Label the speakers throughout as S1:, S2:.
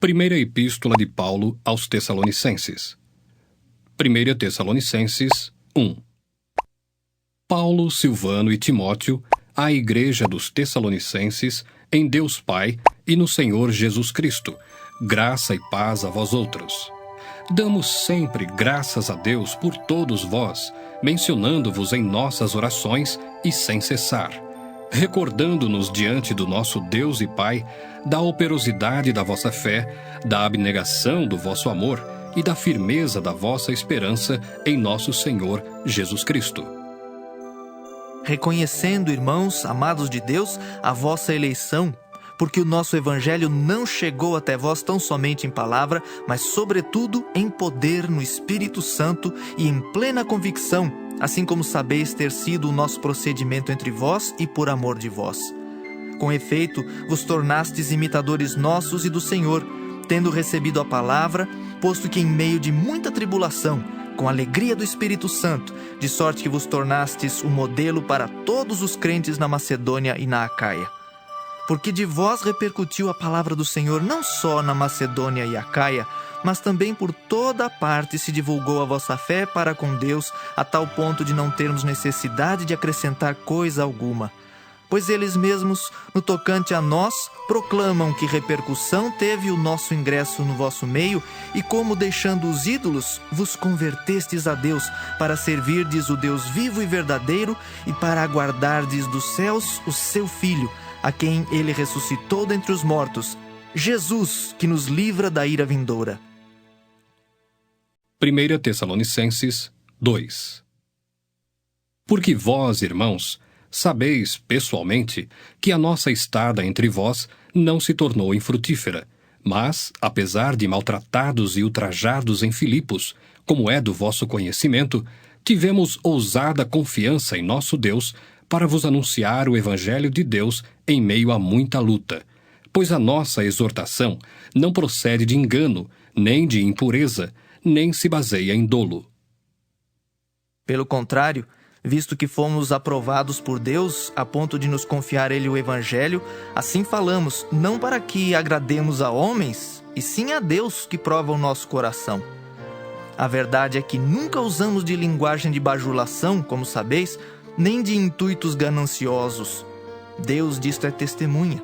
S1: Primeira Epístola de Paulo aos Tessalonicenses. 1 Tessalonicenses 1. Paulo, Silvano e Timóteo, à Igreja dos Tessalonicenses, em Deus Pai e no Senhor Jesus Cristo, graça e paz a vós outros. Damos sempre graças a Deus por todos vós, mencionando-vos em nossas orações e sem cessar, recordando-nos diante do nosso Deus e Pai da operosidade da vossa fé, da abnegação do vosso amor e da firmeza da vossa esperança em nosso Senhor Jesus Cristo.
S2: Reconhecendo, irmãos, amados de Deus, a vossa eleição, porque o nosso Evangelho não chegou até vós tão somente em palavra, mas sobretudo em poder no Espírito Santo e em plena convicção, assim como sabeis ter sido o nosso procedimento entre vós e por amor de vós. Com efeito, vos tornastes imitadores nossos e do Senhor, tendo recebido a palavra, posto que em meio de muita tribulação, com a alegria do Espírito Santo, de sorte que vos tornastes um modelo para todos os crentes na Macedônia e na Acaia. Porque de vós repercutiu a palavra do Senhor não só na Macedônia e Acaia, mas também por toda a parte se divulgou a vossa fé para com Deus, a tal ponto de não termos necessidade de acrescentar coisa alguma. Pois eles mesmos, no tocante a nós, proclamam que repercussão teve o nosso ingresso no vosso meio e como, deixando os ídolos, vos convertestes a Deus, para servirdes o Deus vivo e verdadeiro e para aguardardes dos céus o seu Filho, a quem ele ressuscitou dentre os mortos, Jesus, que nos livra da ira vindoura.
S1: 1 Tessalonicenses 2. Porque vós, irmãos, sabeis pessoalmente que a nossa estada entre vós não se tornou infrutífera, mas, apesar de maltratados e ultrajados em Filipos, como é do vosso conhecimento, tivemos ousada confiança em nosso Deus para vos anunciar o Evangelho de Deus em meio a muita luta, pois a nossa exortação não procede de engano, nem de impureza, nem se baseia em dolo.
S2: Pelo contrário, visto que fomos aprovados por Deus a ponto de nos confiar Ele o Evangelho, assim falamos, não para que agrademos a homens, e sim a Deus que prova o nosso coração. A verdade é que nunca usamos de linguagem de bajulação, como sabeis, nem de intuitos gananciosos. Deus disto é testemunha.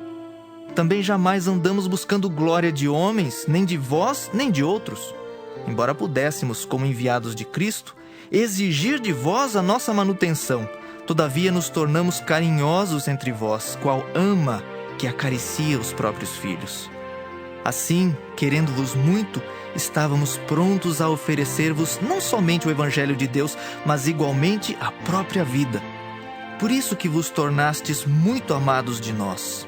S2: Também jamais andamos buscando glória de homens, nem de vós, nem de outros. Embora pudéssemos, como enviados de Cristo, exigir de vós a nossa manutenção, todavia nos tornamos carinhosos entre vós, qual ama que acaricia os próprios filhos. Assim, querendo-vos muito, estávamos prontos a oferecer-vos não somente o Evangelho de Deus, mas igualmente a própria vida. Por isso que vos tornastes muito amados de nós.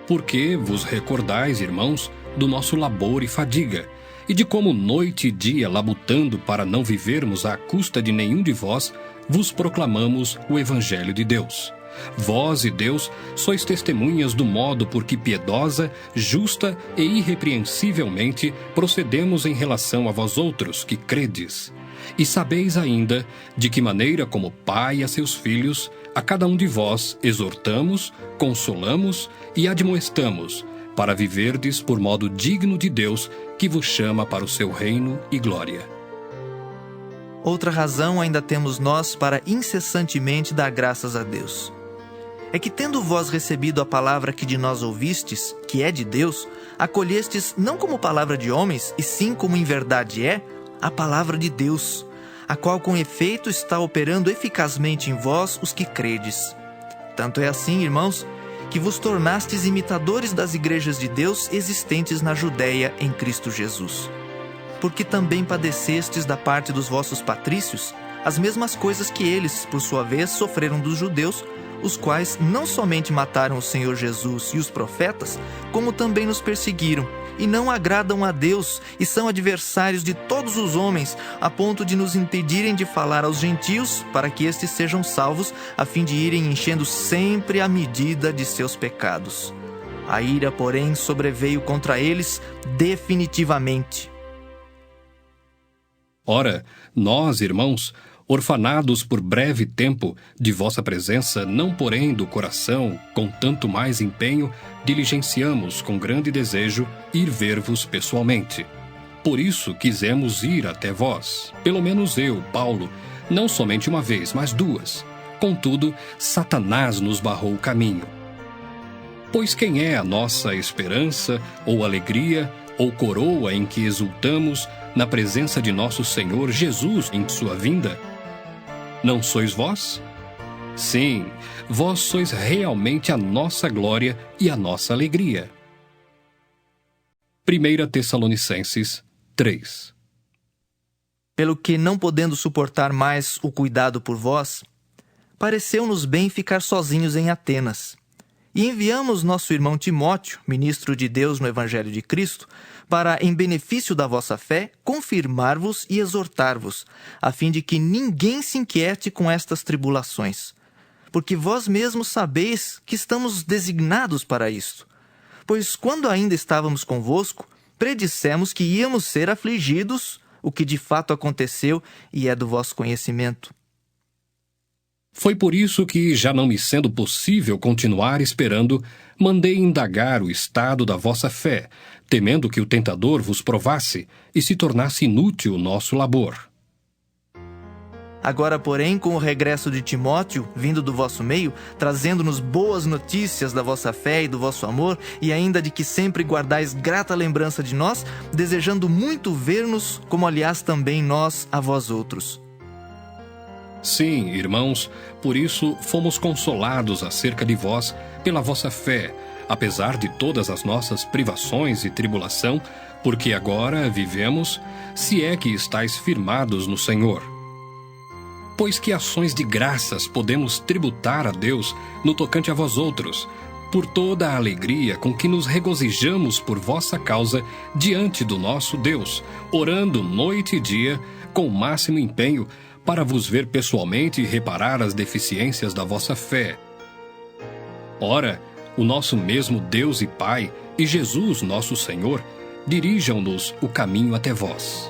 S1: Porque vos recordais, irmãos, do nosso labor e fadiga, e de como noite e dia, labutando para não vivermos à custa de nenhum de vós, vos proclamamos o Evangelho de Deus. Vós e Deus sois testemunhas do modo por que piedosa, justa e irrepreensivelmente procedemos em relação a vós outros que credes. E sabeis ainda de que maneira, como pai a seus filhos, a cada um de vós exortamos, consolamos e admoestamos, para viverdes por modo digno de Deus, que vos chama para o seu reino e glória.
S2: Outra razão ainda temos nós para incessantemente dar graças a Deus. É que, tendo vós recebido a palavra que de nós ouvistes, que é de Deus, acolhestes não como palavra de homens, e sim como em verdade é, a palavra de Deus, a qual com efeito está operando eficazmente em vós os que credes. Tanto é assim, irmãos, que vos tornastes imitadores das igrejas de Deus existentes na Judéia em Cristo Jesus. Porque também padecestes da parte dos vossos patrícios as mesmas coisas que eles, por sua vez, sofreram dos judeus, os quais não somente mataram o Senhor Jesus e os profetas, como também nos perseguiram, e não agradam a Deus, e são adversários de todos os homens, a ponto de nos impedirem de falar aos gentios, para que estes sejam salvos, a fim de irem enchendo sempre a medida de seus pecados. A ira, porém, sobreveio contra eles definitivamente.
S1: Ora, nós, irmãos, orfanados por breve tempo de vossa presença, não porém do coração, com tanto mais empenho, diligenciamos com grande desejo ir ver-vos pessoalmente. Por isso quisemos ir até vós, pelo menos eu, Paulo, não somente uma vez, mas duas. Contudo, Satanás nos barrou o caminho. Pois quem é a nossa esperança, ou alegria, ou coroa em que exultamos na presença de nosso Senhor Jesus em sua vinda? Não sois vós? Sim, vós sois realmente a nossa glória e a nossa alegria. 1 Tessalonicenses 3.
S2: Pelo que, não podendo suportar mais o cuidado por vós, pareceu-nos bem ficar sozinhos em Atenas. E enviamos nosso irmão Timóteo, ministro de Deus no Evangelho de Cristo, para, em benefício da vossa fé, confirmar-vos e exortar-vos, a fim de que ninguém se inquiete com estas tribulações. Porque vós mesmos sabeis que estamos designados para isto. Pois quando ainda estávamos convosco, predissemos que íamos ser afligidos, o que de fato aconteceu e é do vosso conhecimento.
S1: Foi por isso que, já não me sendo possível continuar esperando, mandei indagar o estado da vossa fé, temendo que o tentador vos provasse e se tornasse inútil o nosso labor.
S2: Agora, porém, com o regresso de Timóteo, vindo do vosso meio, trazendo-nos boas notícias da vossa fé e do vosso amor, e ainda de que sempre guardais grata lembrança de nós, desejando muito ver-nos, como aliás também nós a vós outros.
S1: Sim, irmãos, por isso fomos consolados acerca de vós pela vossa fé, apesar de todas as nossas privações e tribulação, porque agora vivemos, se é que estáis firmados no Senhor. Pois que ações de graças podemos tributar a Deus no tocante a vós outros, por toda a alegria com que nos regozijamos por vossa causa diante do nosso Deus, orando noite e dia com o máximo empenho, para vos ver pessoalmente e reparar as deficiências da vossa fé. Ora, o nosso mesmo Deus e Pai, e Jesus, nosso Senhor, dirijam-nos o caminho até vós.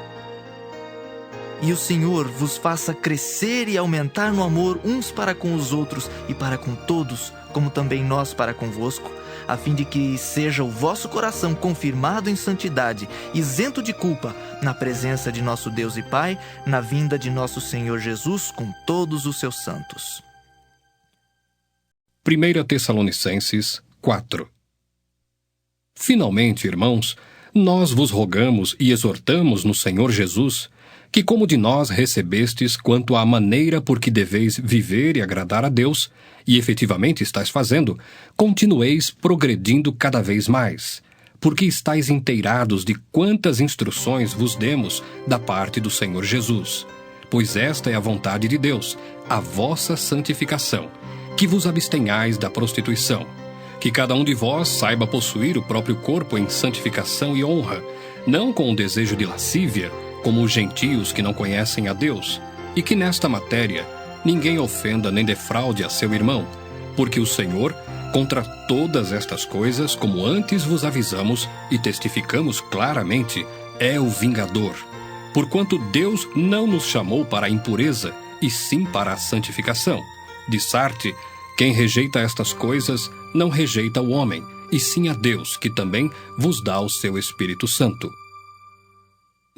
S2: E o Senhor vos faça crescer e aumentar no amor uns para com os outros e para com todos, como também nós para convosco, a fim de que seja o vosso coração confirmado em santidade, isento de culpa, na presença de nosso Deus e Pai, na vinda de nosso Senhor Jesus com todos os seus santos.
S1: 1 Tessalonicenses 4. Finalmente, irmãos, nós vos rogamos e exortamos no Senhor Jesus, que como de nós recebestes quanto à maneira por que deveis viver e agradar a Deus, e efetivamente estáis fazendo, continueis progredindo cada vez mais, porque estáis inteirados de quantas instruções vos demos da parte do Senhor Jesus. Pois esta é a vontade de Deus, a vossa santificação, que vos abstenhais da prostituição, que cada um de vós saiba possuir o próprio corpo em santificação e honra, não com o desejo de lascívia, como os gentios que não conhecem a Deus, e que nesta matéria ninguém ofenda nem defraude a seu irmão, porque o Senhor, contra todas estas coisas, como antes vos avisamos e testificamos claramente, é o vingador. Porquanto Deus não nos chamou para a impureza, e sim para a santificação. De Sarte, quem rejeita estas coisas, não rejeita o homem, e sim a Deus, que também vos dá o seu Espírito Santo.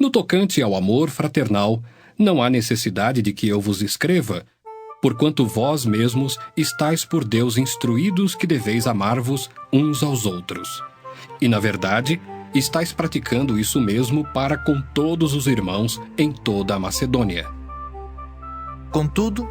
S1: No tocante ao amor fraternal, não há necessidade de que eu vos escreva, porquanto vós mesmos estáis por Deus instruídos que deveis amar-vos uns aos outros. E, na verdade, estáis praticando isso mesmo para com todos os irmãos em toda a Macedônia.
S2: Contudo,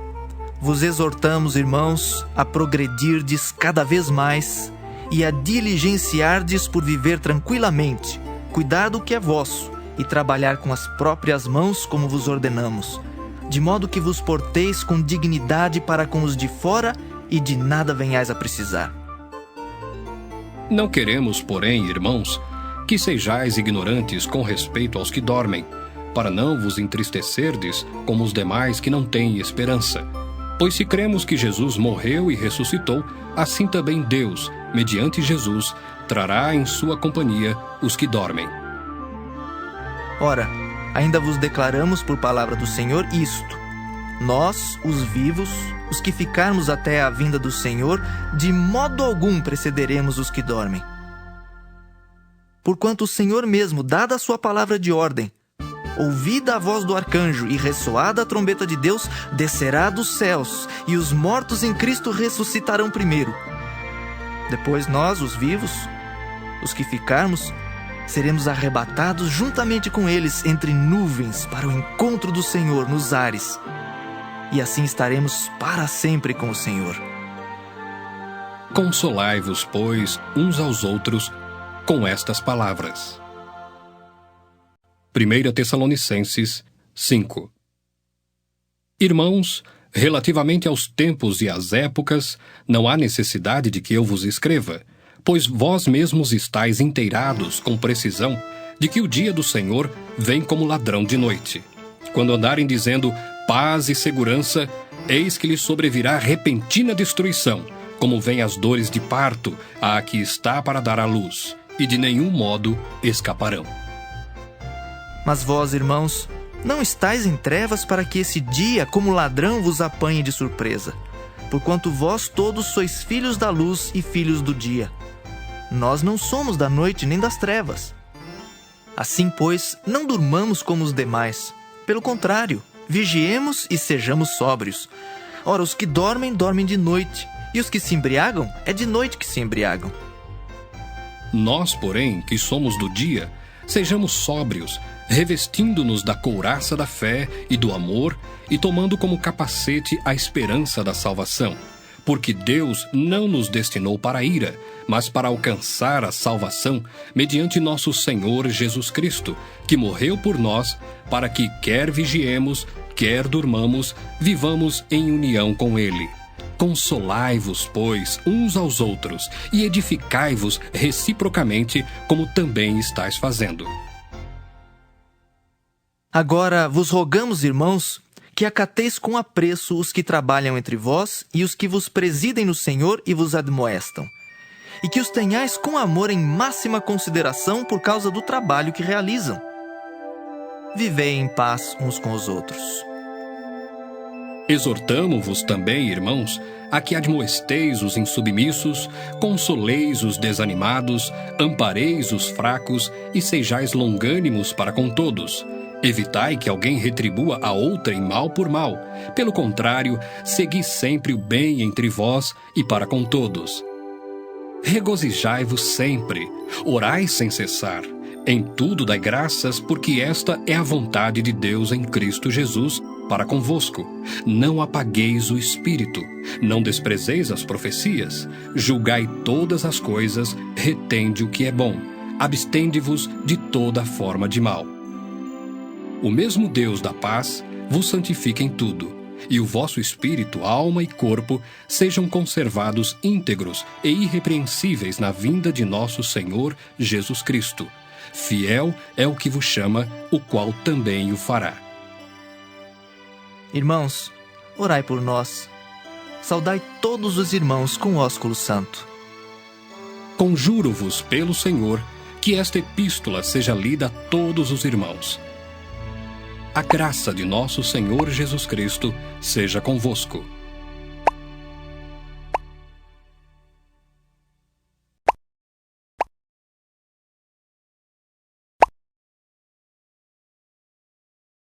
S2: vos exortamos, irmãos, a progredirdes cada vez mais e a diligenciardes por viver tranquilamente, cuidar do que é vosso, e trabalhar com as próprias mãos como vos ordenamos, de modo que vos porteis com dignidade para com os de fora e de nada venhais a precisar.
S1: Não queremos, porém, irmãos, que sejais ignorantes com respeito aos que dormem, para não vos entristecerdes como os demais que não têm esperança. Pois se cremos que Jesus morreu e ressuscitou, assim também Deus, mediante Jesus, trará em sua companhia os que dormem.
S2: Ora, ainda vos declaramos por palavra do Senhor isto: Nós, os vivos, os que ficarmos até a vinda do Senhor, de modo algum precederemos os que dormem. Porquanto o Senhor mesmo, dada a sua palavra de ordem, ouvida a voz do arcanjo e ressoada a trombeta de Deus, descerá dos céus, e os mortos em Cristo ressuscitarão primeiro. Depois nós, os vivos, os que ficarmos, seremos arrebatados juntamente com eles entre nuvens para o encontro do Senhor nos ares. E assim estaremos para sempre com o Senhor.
S1: Consolai-vos, pois, uns aos outros com estas palavras. 1 Tessalonicenses 5. Irmãos, relativamente aos tempos e às épocas, não há necessidade de que eu vos escreva, pois vós mesmos estáis inteirados com precisão de que o dia do Senhor vem como ladrão de noite. Quando andarem dizendo paz e segurança, eis que lhes sobrevirá repentina destruição, como vêm as dores de parto à que está para dar à luz, e de nenhum modo escaparão.
S2: Mas vós, irmãos, não estáis em trevas para que esse dia, como ladrão, vos apanhe de surpresa, porquanto vós todos sois filhos da luz e filhos do dia. Nós não somos da noite nem das trevas. Assim, pois, não durmamos como os demais. Pelo contrário, vigiemos e sejamos sóbrios. Ora, os que dormem, dormem de noite, e os que se embriagam, é de noite que se embriagam.
S1: Nós, porém, que somos do dia, sejamos sóbrios, revestindo-nos da couraça da fé e do amor e tomando como capacete a esperança da salvação. Porque Deus não nos destinou para a ira, mas para alcançar a salvação mediante nosso Senhor Jesus Cristo, que morreu por nós, para que quer vigiemos, quer durmamos, vivamos em união com Ele. Consolai-vos, pois, uns aos outros, e edificai-vos reciprocamente, como também estáis fazendo.
S2: Agora vos rogamos, irmãos, que acateis com apreço os que trabalham entre vós e os que vos presidem no Senhor e vos admoestam, e que os tenhais com amor em máxima consideração por causa do trabalho que realizam. Vivei em paz uns com os outros.
S1: Exortamo-vos também, irmãos, a que admoesteis os insubmissos, consoleis os desanimados, ampareis os fracos e sejais longânimos para com todos. Evitai que alguém retribua a outrem mal por mal. Pelo contrário, segui sempre o bem entre vós e para com todos. Regozijai-vos sempre, orai sem cessar. Em tudo dai graças, porque esta é a vontade de Deus em Cristo Jesus para convosco. Não apagueis o espírito, não desprezeis as profecias, julgai todas as coisas, retende o que é bom, abstende-vos de toda forma de mal. O mesmo Deus da paz vos santifique em tudo, e o vosso espírito, alma e corpo sejam conservados íntegros e irrepreensíveis na vinda de nosso Senhor Jesus Cristo. Fiel é o que vos chama, o qual também o fará.
S2: Irmãos, orai por nós. Saudai todos os irmãos com ósculo santo.
S1: Conjuro-vos pelo Senhor que esta epístola seja lida a todos os irmãos. A graça de nosso Senhor Jesus Cristo seja convosco.